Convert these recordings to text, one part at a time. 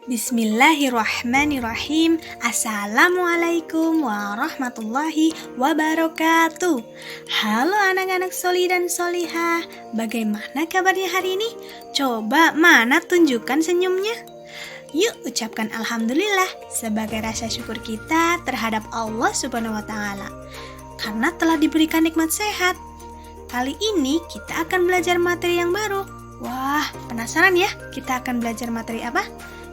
Bismillahirrahmanirrahim. Assalamualaikum warahmatullahi wabarakatuh. Halo anak-anak soli dan solihah, bagaimana kabarnya hari ini? Coba mana tunjukkan senyumnya. Yuk ucapkan Alhamdulillah sebagai rasa syukur kita terhadap Allah Subhanahu wa Ta'ala karena telah diberikan nikmat sehat. Kali ini kita akan belajar materi yang baru. Wah, penasaran ya kita akan belajar materi apa?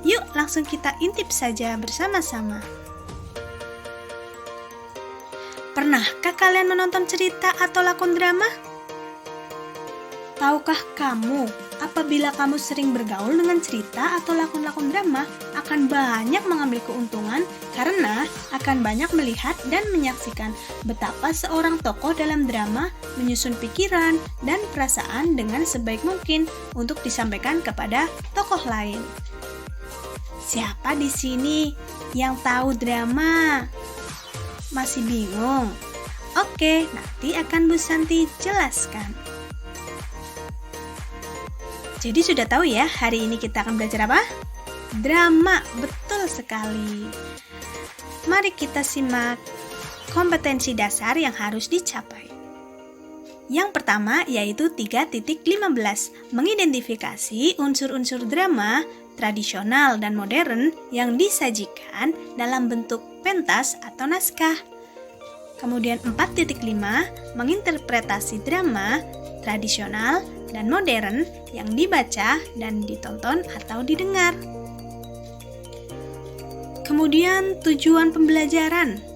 Yuk langsung kita intip saja bersama-sama. Pernahkah kalian menonton cerita atau lakon drama? Tahukah kamu, apabila kamu sering bergaul dengan cerita atau lakon-lakon drama, akan banyak mengambil keuntungan karena akan banyak melihat dan menyaksikan betapa seorang tokoh dalam drama menyusun pikiran dan perasaan dengan sebaik mungkin untuk disampaikan kepada tokoh lain. Siapa di sini yang tahu drama? Masih bingung? Oke, nanti akan Bu Santi jelaskan. Jadi sudah tahu ya, hari ini kita akan belajar apa? Drama, betul sekali. Mari kita simak kompetensi dasar yang harus dicapai. Yang pertama yaitu 3.15, mengidentifikasi unsur-unsur drama tradisional dan modern yang disajikan dalam bentuk pentas atau naskah. Kemudian 4.5, menginterpretasi drama tradisional dan modern yang dibaca dan ditonton atau didengar. Kemudian tujuan pembelajaran.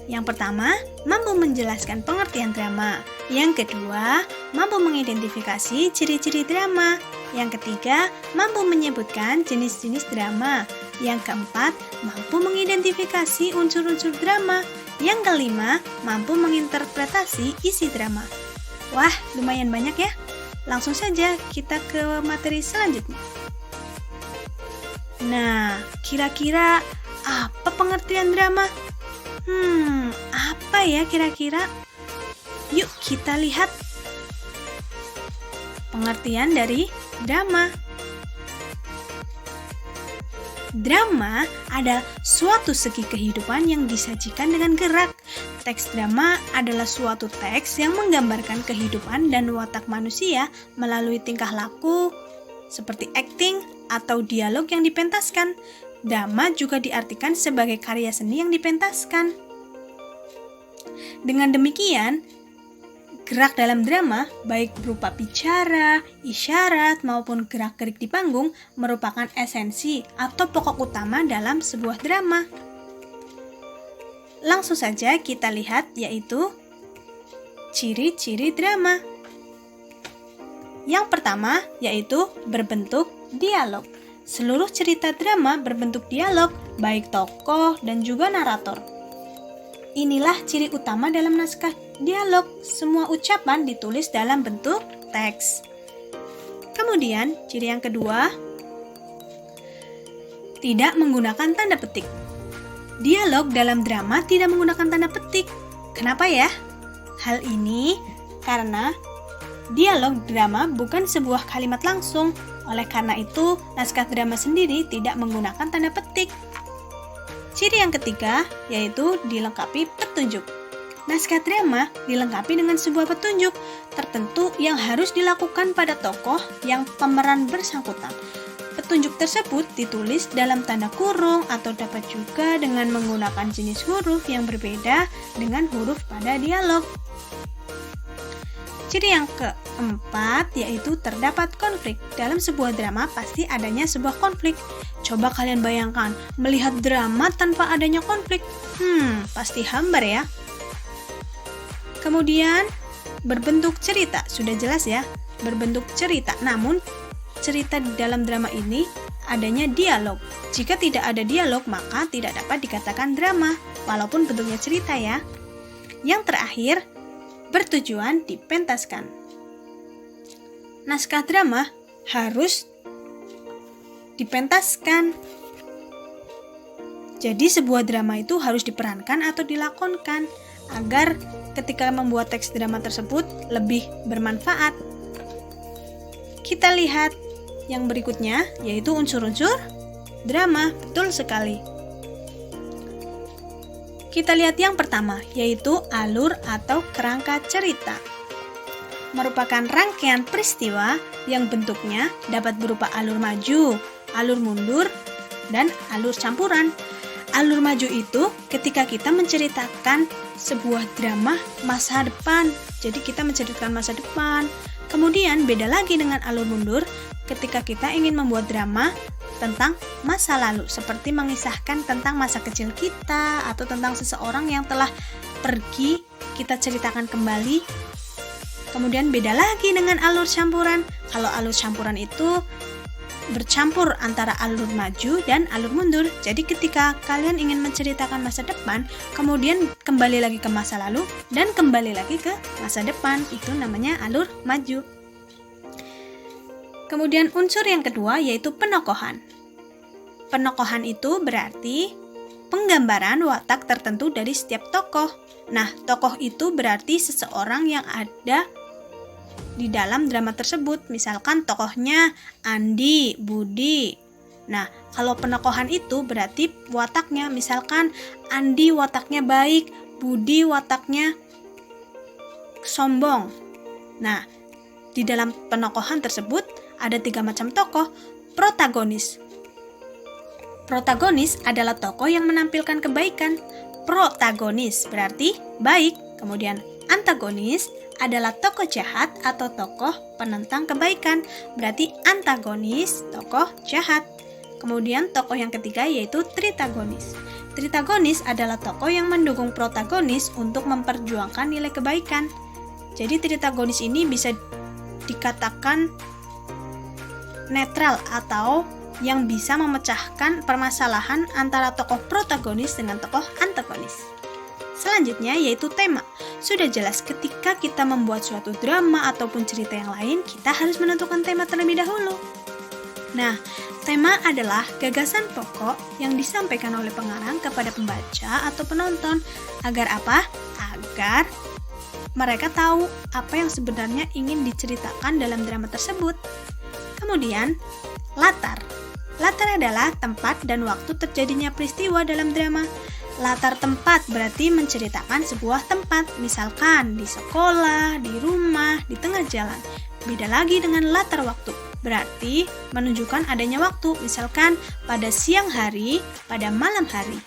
Yang pertama, mampu menjelaskan pengertian drama. Yang kedua, mampu mengidentifikasi ciri-ciri drama. Yang ketiga, mampu menyebutkan jenis-jenis drama. Yang keempat, mampu mengidentifikasi unsur-unsur drama. Yang kelima, mampu menginterpretasi isi drama. Wah, lumayan banyak ya. Langsung saja kita ke materi selanjutnya. Nah, kira-kira apa pengertian drama? Apa ya kira-kira? Yuk kita lihat pengertian dari drama. Drama adalah suatu segi kehidupan yang disajikan dengan gerak. Teks drama adalah suatu teks yang menggambarkan kehidupan dan watak manusia melalui tingkah laku, seperti acting atau dialog yang dipentaskan. Drama juga diartikan sebagai karya seni yang dipentaskan. Dengan demikian, gerak dalam drama, baik berupa bicara, isyarat, maupun gerak-gerik di panggung, merupakan esensi atau pokok utama dalam sebuah drama. Langsung saja kita lihat, yaitu ciri-ciri drama. Yang pertama, yaitu berbentuk dialog. Seluruh cerita drama berbentuk dialog, baik tokoh dan juga narator. Inilah ciri utama dalam naskah dialog. Semua ucapan ditulis dalam bentuk teks. Kemudian, ciri yang kedua, tidak menggunakan tanda petik. Dialog dalam drama tidak menggunakan tanda petik. Kenapa ya? Hal ini karena dialog drama bukan sebuah kalimat langsung. Oleh karena itu, naskah drama sendiri tidak menggunakan tanda petik. Ciri yang ketiga yaitu dilengkapi petunjuk. Naskah drama dilengkapi dengan sebuah petunjuk tertentu yang harus dilakukan pada tokoh yang pemeran bersangkutan. Petunjuk tersebut ditulis dalam tanda kurung atau dapat juga dengan menggunakan jenis huruf yang berbeda dengan huruf pada dialog. Ciri yang keempat yaitu terdapat konflik. Dalam sebuah drama pasti adanya sebuah konflik. Coba kalian bayangkan melihat drama tanpa adanya konflik. Pasti hambar ya. Kemudian berbentuk cerita, sudah jelas ya, berbentuk cerita. Namun cerita di dalam drama ini adanya dialog. Jika tidak ada dialog maka tidak dapat dikatakan drama, walaupun bentuknya cerita ya. Yang terakhir, bertujuan dipentaskan. Naskah drama harus dipentaskan. Jadi sebuah drama itu harus diperankan atau dilakonkan agar ketika membuat teks drama tersebut lebih bermanfaat. Kita lihat yang berikutnya, yaitu unsur-unsur drama, betul sekali. Kita lihat yang pertama, yaitu alur atau kerangka cerita. Merupakan rangkaian peristiwa yang bentuknya dapat berupa alur maju, alur mundur, dan alur campuran. Alur maju itu ketika kita menceritakan sebuah drama masa depan. Jadi kita menceritakan masa depan. Kemudian beda lagi dengan alur mundur ketika kita ingin membuat drama tentang masa lalu, seperti mengisahkan tentang masa kecil kita atau tentang seseorang yang telah pergi, kita ceritakan kembali. Kemudian beda lagi dengan alur campuran. Kalau alur campuran itu bercampur antara alur maju dan alur mundur. Jadi ketika kalian ingin menceritakan masa depan, kemudian kembali lagi ke masa lalu dan kembali lagi ke masa depan, itu namanya alur maju. Kemudian unsur yang kedua yaitu penokohan. Penokohan itu berarti penggambaran watak tertentu dari setiap tokoh. Nah, tokoh itu berarti seseorang yang ada di dalam drama tersebut. Misalkan tokohnya Andi, Budi. Nah, kalau penokohan itu berarti wataknya. Misalkan Andi wataknya baik, Budi wataknya sombong. Nah, di dalam penokohan tersebut ada 3 macam tokoh. Protagonis. Protagonis adalah tokoh yang menampilkan kebaikan. Protagonis berarti baik. Kemudian antagonis adalah tokoh jahat atau tokoh penentang kebaikan. Berarti antagonis, tokoh jahat. Kemudian tokoh yang ketiga yaitu tritagonis. Tritagonis adalah tokoh yang mendukung protagonis untuk memperjuangkan nilai kebaikan. Jadi tritagonis ini bisa dikatakan netral atau yang bisa memecahkan permasalahan antara tokoh protagonis dengan tokoh antagonis. Selanjutnya yaitu tema. Sudah jelas ketika kita membuat suatu drama ataupun cerita yang lain, kita harus menentukan tema terlebih dahulu. Nah, tema adalah gagasan pokok yang disampaikan oleh pengarang kepada pembaca atau penonton. Agar apa? Agar mereka tahu apa yang sebenarnya ingin diceritakan dalam drama tersebut. Kemudian, latar. Latar adalah tempat dan waktu terjadinya peristiwa dalam drama. Latar tempat berarti menceritakan sebuah tempat, misalkan di sekolah, di rumah, di tengah jalan. Beda lagi dengan latar waktu, berarti menunjukkan adanya waktu, misalkan pada siang hari, pada malam hari.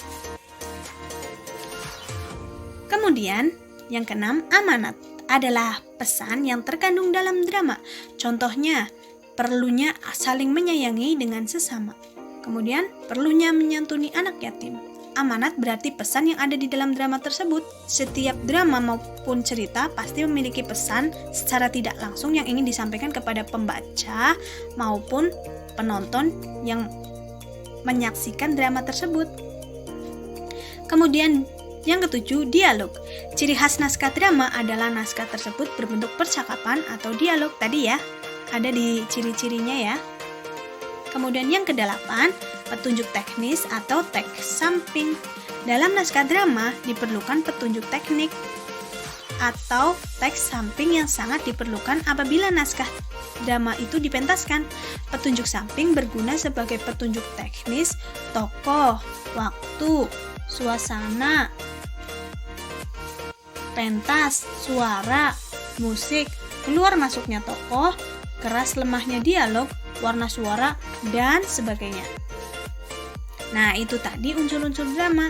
Kemudian, yang keenam, amanat adalah pesan yang terkandung dalam drama. Contohnya, perlunya saling menyayangi dengan sesama. Kemudian, perlunya menyantuni anak yatim. Amanat berarti pesan yang ada di dalam drama tersebut. Setiap drama maupun cerita pasti memiliki pesan secara tidak langsung yang ingin disampaikan kepada pembaca maupun penonton yang menyaksikan drama tersebut. Kemudian, yang ketujuh, dialog. Ciri khas naskah drama adalah naskah tersebut berbentuk percakapan atau dialog tadi ya. Ada di ciri-cirinya ya. Kemudian yang kedelapan, petunjuk teknis atau teks samping. Dalam naskah drama diperlukan petunjuk teknik atau teks samping yang sangat diperlukan apabila naskah drama itu dipentaskan. Petunjuk samping berguna sebagai petunjuk teknis tokoh, waktu, suasana, pentas, suara, musik, keluar masuknya tokoh, keras lemahnya dialog, warna suara, dan sebagainya. Nah, itu tadi unsur-unsur drama.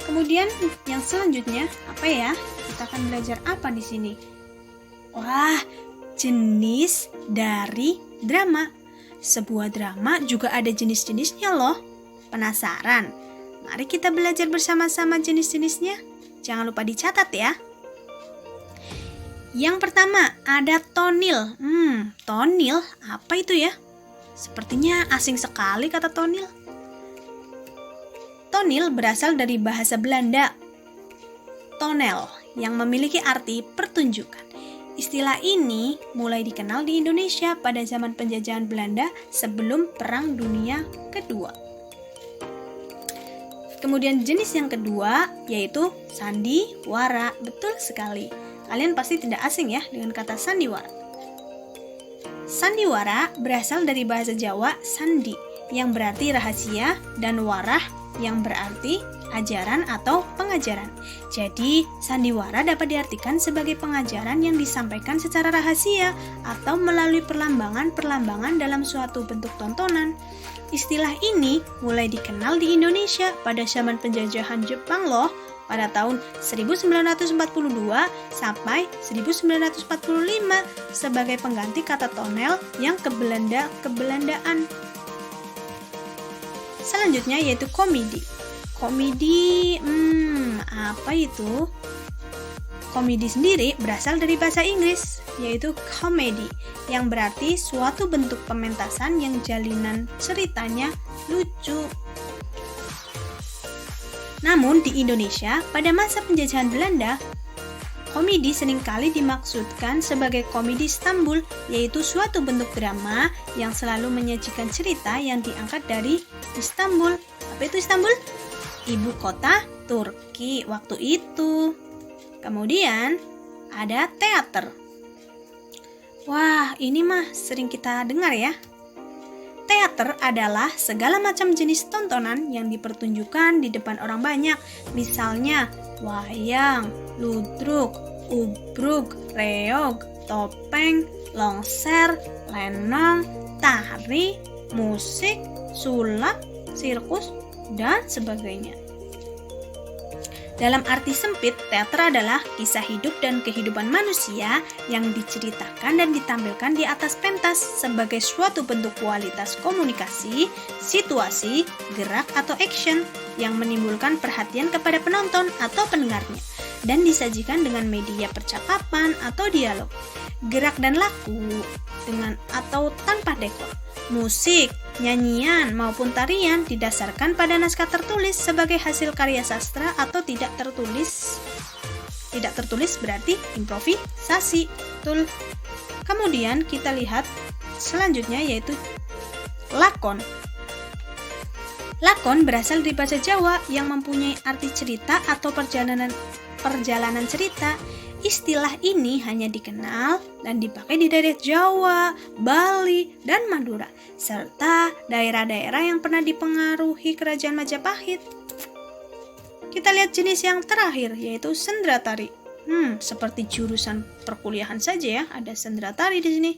Kemudian yang selanjutnya apa ya? Kita akan belajar apa di sini? Wah, jenis dari drama. Sebuah drama juga ada jenis-jenisnya loh. Penasaran? Mari kita belajar bersama-sama jenis-jenisnya. Jangan lupa dicatat ya. Yang pertama ada tonil. Tonil apa itu ya? Sepertinya asing sekali kata tonil. Tonil berasal dari bahasa Belanda tonel yang memiliki arti pertunjukan. Istilah ini mulai dikenal di Indonesia pada zaman penjajahan Belanda sebelum Perang Dunia Kedua. Kemudian jenis yang kedua yaitu sandiwara. Betul sekali. Kalian pasti tidak asing ya dengan kata sandiwara. Sandiwara berasal dari bahasa Jawa sandi, yang berarti rahasia, dan warah yang berarti ajaran atau pengajaran. Jadi, sandiwara dapat diartikan sebagai pengajaran yang disampaikan secara rahasia atau melalui perlambangan-perlambangan dalam suatu bentuk tontonan. Istilah ini mulai dikenal di Indonesia pada zaman penjajahan Jepang loh, pada tahun 1942 sampai 1945 sebagai pengganti kata tonel yang kebelandaan. Selanjutnya yaitu komedi. Komedi, apa itu? Komedi sendiri berasal dari bahasa Inggris, yaitu comedy, yang berarti suatu bentuk pementasan yang jalinan ceritanya lucu. Namun di Indonesia, pada masa penjajahan Belanda, komedi seringkali dimaksudkan sebagai komedi Istanbul, yaitu suatu bentuk drama yang selalu menyajikan cerita yang diangkat dari Istanbul. Apa itu Istanbul? Ibu kota Turki waktu itu. Kemudian ada teater. Wah, ini mah sering kita dengar ya. Teater adalah segala macam jenis tontonan yang dipertunjukkan di depan orang banyak. Misalnya wayang, ludruk, ubruk, reog, topeng, longser, lenong, tari, musik, sulap, sirkus, dan sebagainya. Dalam arti sempit, teater adalah kisah hidup dan kehidupan manusia yang diceritakan dan ditampilkan di atas pentas sebagai suatu bentuk kualitas komunikasi, situasi, gerak atau action yang menimbulkan perhatian kepada penonton atau pendengarnya dan disajikan dengan media percakapan atau dialog, gerak dan laku dengan atau tanpa dekor, musik, nyanyian maupun tarian didasarkan pada naskah tertulis sebagai hasil karya sastra atau tidak tertulis. Tidak tertulis berarti improvisasi. Betul. Kemudian kita lihat selanjutnya yaitu lakon. Lakon berasal dari bahasa Jawa yang mempunyai arti cerita atau perjalanan cerita. Istilah ini hanya dikenal dan dipakai di daerah Jawa, Bali, dan Madura, serta daerah-daerah yang pernah dipengaruhi Kerajaan Majapahit. Kita lihat jenis yang terakhir, yaitu sendratari. Seperti jurusan perkuliahan saja ya, ada sendratari di sini.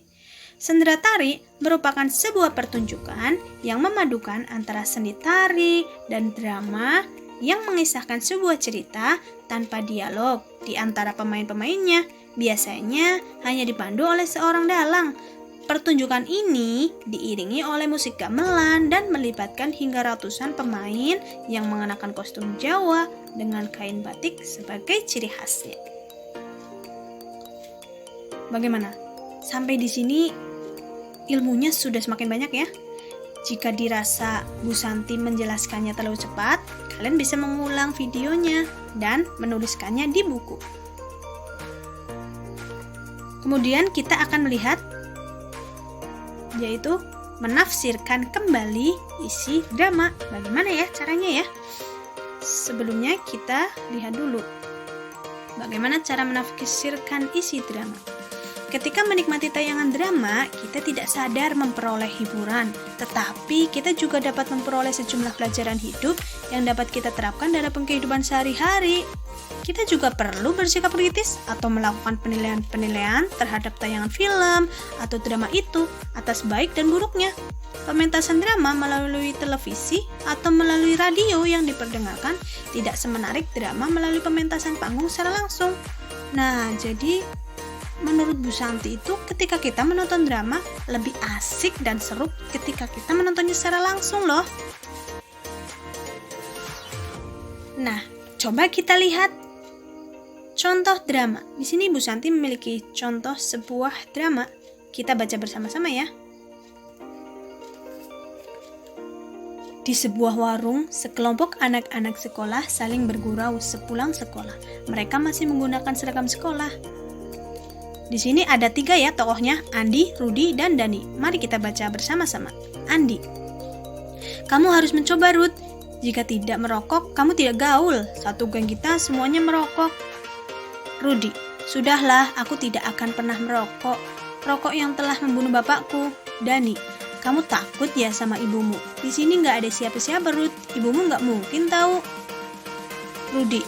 Sendratari merupakan sebuah pertunjukan yang memadukan antara seni tari dan drama yang mengisahkan sebuah cerita tanpa dialog di antara pemain-pemainnya, biasanya hanya dipandu oleh seorang dalang. Pertunjukan ini diiringi oleh musik gamelan dan melibatkan hingga ratusan pemain yang mengenakan kostum Jawa dengan kain batik sebagai ciri khasnya. Bagaimana? Sampai di sini ilmunya sudah semakin banyak ya? Jika dirasa Bu Santi menjelaskannya terlalu cepat, kalian bisa mengulang videonya dan menuliskannya di buku. Kemudian kita akan melihat yaitu menafsirkan kembali isi drama. Bagaimana ya caranya ya? Sebelumnya kita lihat dulu bagaimana cara menafsirkan isi drama. Ketika menikmati tayangan drama, kita tidak sadar memperoleh hiburan, tetapi kita juga dapat memperoleh sejumlah pelajaran hidup yang dapat kita terapkan dalam kehidupan sehari-hari. Kita juga perlu bersikap kritis atau melakukan penilaian-penilaian terhadap tayangan film atau drama itu atas baik dan buruknya. Pementasan drama melalui televisi atau melalui radio yang diperdengarkan tidak semenarik drama melalui pementasan panggung secara langsung. Nah, jadi menurut Bu Santi itu ketika kita menonton drama lebih asik dan seru ketika kita menontonnya secara langsung loh. Nah, coba kita lihat contoh drama. Di sini Bu Santi memiliki contoh sebuah drama. Kita baca bersama-sama ya. Di sebuah warung, sekelompok anak-anak sekolah saling bergurau sepulang sekolah. Mereka masih menggunakan seragam sekolah. Di sini ada 3 ya tokohnya, Andi, Rudi, dan Dani. Mari kita baca bersama-sama. Andi. Kamu harus mencoba, Ruth. Jika tidak merokok, kamu tidak gaul. Satu geng kita semuanya merokok. Rudi. Sudahlah, aku tidak akan pernah merokok. rokok yang telah membunuh bapakku. Dani, kamu takut ya sama ibumu? Di sini nggak ada siapa-siapa, Ruth. Ibumu nggak mungkin tahu. Rudy,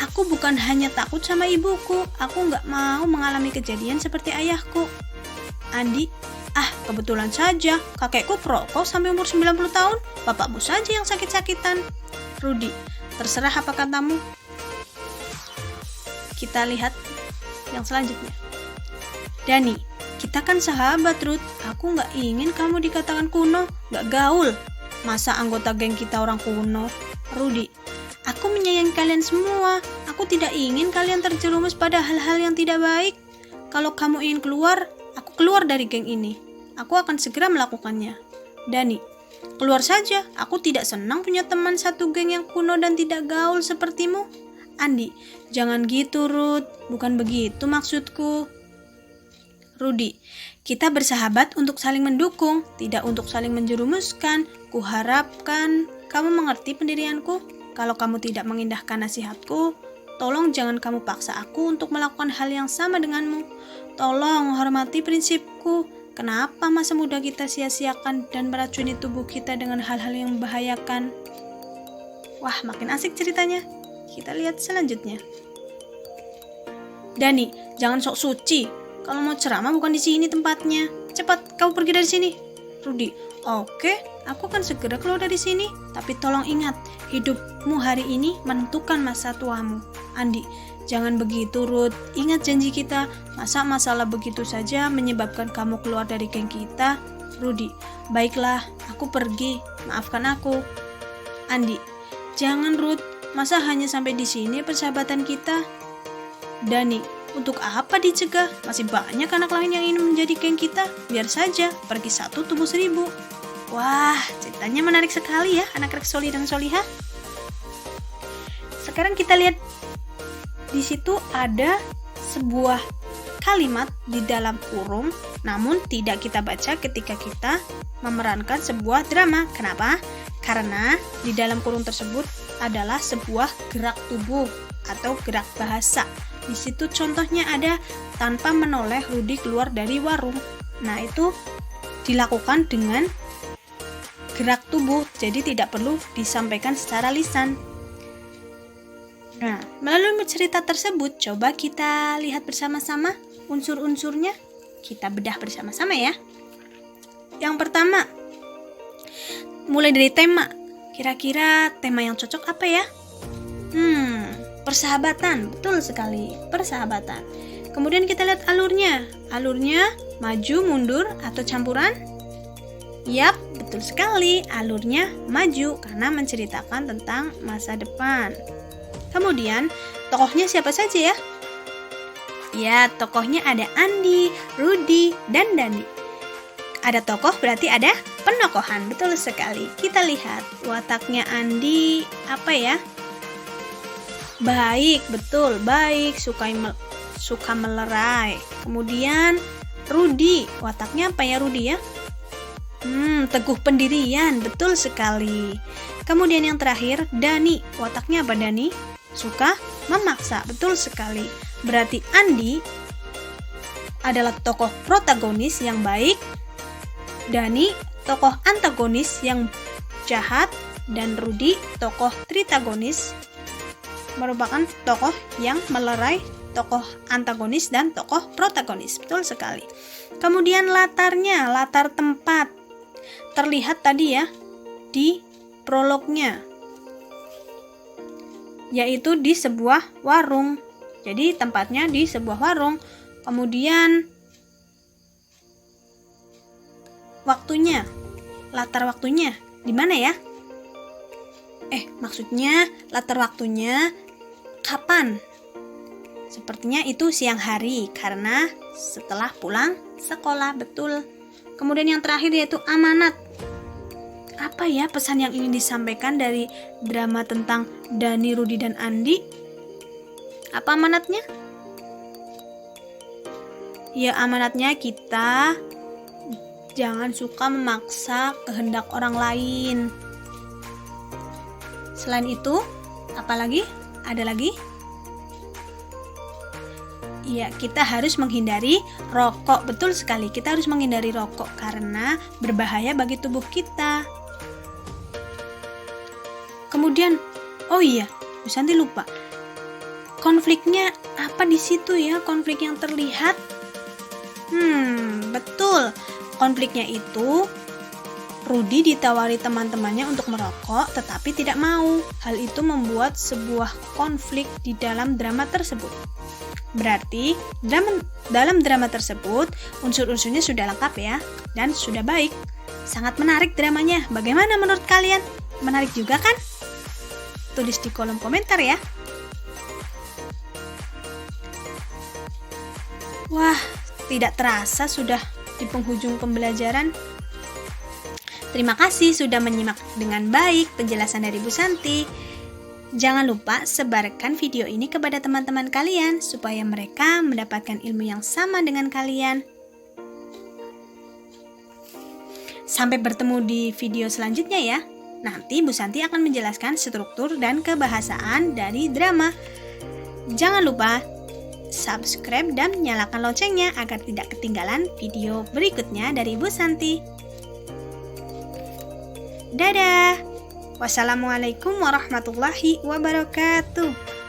aku bukan hanya takut sama ibuku, aku nggak mau mengalami kejadian seperti ayahku. Andi, kebetulan saja, kakekku perokok sampai umur 90 tahun, bapakmu saja yang sakit-sakitan. Rudy, terserah apa katamu. Kita lihat yang selanjutnya. Dani, kita kan sahabat, Ruth. Aku nggak ingin kamu dikatakan kuno, nggak gaul. Masa anggota geng kita orang kuno? Rudy, aku menyayangi kalian semua. Aku tidak ingin kalian terjerumus pada hal-hal yang tidak baik. Kalau kamu ingin keluar, aku keluar dari geng ini. Aku akan segera melakukannya. Dani, keluar saja. Aku tidak senang punya teman satu geng yang kuno dan tidak gaul sepertimu. Andi, jangan gitu, Ruth. Bukan begitu maksudku. Rudy, kita bersahabat untuk saling mendukung, tidak untuk saling menjerumuskan. Kuharapkan kamu mengerti pendirianku. Kalau kamu tidak mengindahkan nasihatku, tolong jangan kamu paksa aku untuk melakukan hal yang sama denganmu. Tolong hormati prinsipku. Kenapa masa muda kita sia-siakan dan meracuni tubuh kita dengan hal-hal yang membahayakan? Wah, makin asik ceritanya. Kita lihat selanjutnya. Dani, jangan sok suci. Kalau mau ceramah bukan di sini tempatnya. Cepat, kau pergi dari sini. Rudy, oke, aku akan segera keluar dari sini. Tapi tolong ingat, hidupmu hari ini menentukan masa tuamu. Andi, jangan begitu, Ruth. Ingat janji kita. Masa masalah begitu saja menyebabkan kamu keluar dari geng kita? Rudy, baiklah, aku pergi. Maafkan aku. Andi, jangan, Ruth. Masa hanya sampai di sini persahabatan kita? Dani, untuk apa dicegah? Masih banyak anak lain yang ingin menjadi geng kita. Biar saja, pergi satu tumbuh 1000. Wah, ceritanya menarik sekali ya, anak-anak Soli dan Solihah. Sekarang kita lihat di situ ada sebuah kalimat di dalam kurung, namun tidak kita baca ketika kita memerankan sebuah drama. Kenapa? Karena di dalam kurung tersebut adalah sebuah gerak tubuh atau gerak bahasa. Di situ contohnya ada tanpa menoleh Rudy keluar dari warung. Nah, itu dilakukan dengan gerak tubuh, jadi tidak perlu disampaikan secara lisan. Nah, melalui cerita tersebut, coba kita lihat bersama-sama unsur-unsurnya. Kita bedah bersama-sama ya. Yang pertama, mulai dari tema. Kira-kira tema yang cocok apa ya? Persahabatan. Betul sekali, persahabatan. Kemudian kita lihat alurnya. Alurnya maju, mundur, atau campuran? Yap, betul sekali. Alurnya maju karena menceritakan tentang masa depan. Kemudian, tokohnya siapa saja ya? Ya, tokohnya ada Andi, Rudy, dan Dani. Ada tokoh berarti ada penokohan, betul sekali. Kita lihat wataknya Andi apa ya? Baik, betul, baik, suka melerai. Kemudian Rudy, wataknya apa ya Rudy ya? Teguh pendirian, betul sekali. Kemudian yang terakhir Dani, wataknya apa Dani? Suka memaksa, betul sekali. Berarti Andi adalah tokoh protagonis yang baik, Dani tokoh antagonis yang jahat, dan Rudy tokoh tritagonis merupakan tokoh yang melerai, tokoh antagonis dan tokoh protagonis. Betul sekali. Kemudian latarnya, latar tempat terlihat tadi ya di prolognya, yaitu di sebuah warung. Jadi tempatnya di sebuah warung. Kemudian waktunya, latar waktunya di mana ya? Maksudnya latar waktunya kapan? Sepertinya itu siang hari karena setelah pulang sekolah, betul. Kemudian yang terakhir yaitu amanat. Apa ya pesan yang ingin disampaikan dari drama tentang Dani, Rudy, dan Andi? Apa amanatnya? Ya, amanatnya kita jangan suka memaksa kehendak orang lain. Selain itu, apa lagi? Ada lagi? Ya, kita harus menghindari rokok. Betul sekali, kita harus menghindari rokok karena berbahaya bagi tubuh kita. Kemudian, oh iya, Bu Santi lupa. Konfliknya apa di situ ya? Konflik yang terlihat? Betul. Konfliknya itu Rudi ditawari teman-temannya untuk merokok tetapi tidak mau. Hal itu membuat sebuah konflik di dalam drama tersebut. Berarti dalam drama tersebut unsur-unsurnya sudah lengkap ya dan sudah baik. Sangat menarik dramanya. Bagaimana menurut kalian? Menarik juga kan? Tulis di kolom komentar ya. Wah, tidak terasa sudah di penghujung pembelajaran. Terima kasih sudah menyimak dengan baik penjelasan dari Bu Santi. Jangan lupa sebarkan video ini kepada teman-teman kalian supaya mereka mendapatkan ilmu yang sama dengan kalian. Sampai bertemu di video selanjutnya ya. Nanti Bu Santi akan menjelaskan struktur dan kebahasaan dari drama. Jangan lupa subscribe dan nyalakan loncengnya agar tidak ketinggalan video berikutnya dari Bu Santi. Dadah! Wassalamualaikum warahmatullahi wabarakatuh.